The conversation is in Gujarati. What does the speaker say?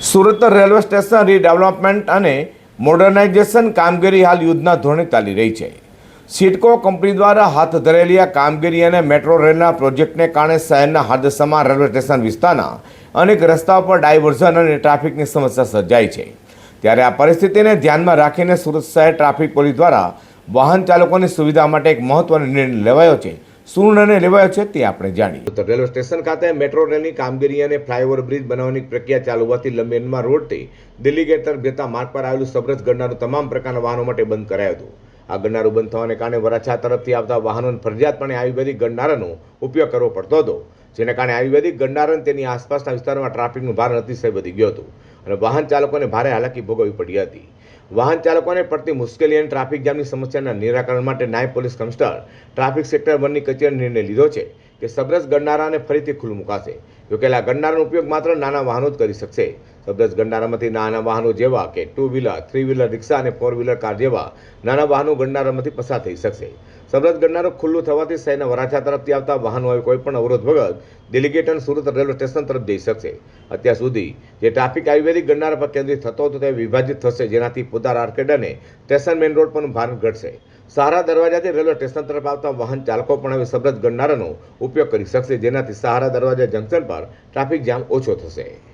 સુરત રેલવે સ્ટેશન રીડેવલપમેન્ટ અને મોડર્નાઇઝેશન કામગીરી હાલ યુદ્ધના ધોરણે ચાલી રહી છે. સિડકો કંપની દ્વારા હાથ ધરેલી આ કામગીરી અને મેટ્રો રેલના પ્રોજેક્ટને કારણે શહેરના હદસમા રેલવે સ્ટેશન વિસ્તારના અનેક રસ્તાઓ પર ડાયવર્ઝન અને ટ્રાફિકની સમસ્યા સર્જાઈ છે. ત્યારે આ પરિસ્થિતિને ધ્યાનમાં રાખીને સુરત શહેર ટ્રાફિક પોલીસ દ્વારા વાહન ચાલકોની સુવિધા માટે એક મહત્વનો નિર્ણય લેવાયો છે. શું નિર્ણય લેવાયો છે તે આપણે જાણીએ. તો રેલવે સ્ટેશન ખાતે મેટ્રો રેલની કામગીરી અને ફ્લાયઓવર બ્રિજ બનાવવાની પ્રક્રિયા ચાલુ હોવાથી લંબેનમાં રોડથી દિલ્હી ગેટ તરફ જતા માર્ગ પર આવેલું સબરસ ગરનારું તમામ પ્રકારના વાહનો માટે બંધ કરાયું હતું. આ ગરનારું બંધ થવાને કારણે વરાછા તરફથી આવતા વાહનોને ફરજિયાતપણે આયુર્વેદિક ગરનારાનો ઉપયોગ કરવો પડતો હતો, જેના કારણે આયુર્વેદિક ગરનારા તેની આસપાસના વિસ્તારોમાં ટ્રાફિકનું ભાર અતિશય વધી ગયું હતું અને વાહન ચાલકોને ભારે હાલાકી ભોગવવી પડી હતી. વાહન ચાલકોને પડતી મુશ્કેલી અને ટ્રાફિક જામની સમસ્યાના નિરાકરણ માટે નાયબ પોલીસ કમિશનર ટ્રાફિક સેક્ટર 1 ની કચેરીએ નિર્ણય લીધો છે કે સબરસ ગરનારાને ફરીથી ખુલ્લું મુકાશે. જોકે આ ગરનારાનો ઉપયોગ માત્ર નાના વાહનો જ કરી શકશે. સબરસ ગરનારામાંથી નાના વાહનો જેવા કે 2 વ્હીલર, 3 વ્હીલર રિક્ષા અને 4 વ્હીલર કાર જેવા નાના વાહનો ગરનારામાંથી પસાર થઈ શકશે. સબરસ ગરનારો ખુલ્લું થવાથી શહેરના વરાછા તરફથી આવતા વાહનો કોઈ પણ અવરોધ વગર દિલ્હી ગેટ અને સુરત રેલવે સ્ટેશન તરફ જઈ શકશે. અત્યાર સુધી જે ટ્રાફિક આયુર્વેદિક ગરનારા પર કેન્દ્રિત થતો હતો તે વિભાજિત થશે, જેનાથી પોદાર આર્કેડ અને સ્ટેશન મેઇન રોડ પરનું ભાર ઘટશે. સહારા દરવાજાથી રેલવે સ્ટેશન તરફ આવતા વાહન ચાલકો પણ હવે સબરસ ગરનારાનો ઉપયોગ કરી શકશે, જેનાથી સહારા દરવાજા જંકશન પર ટ્રાફિક જામ ઓછો થશે.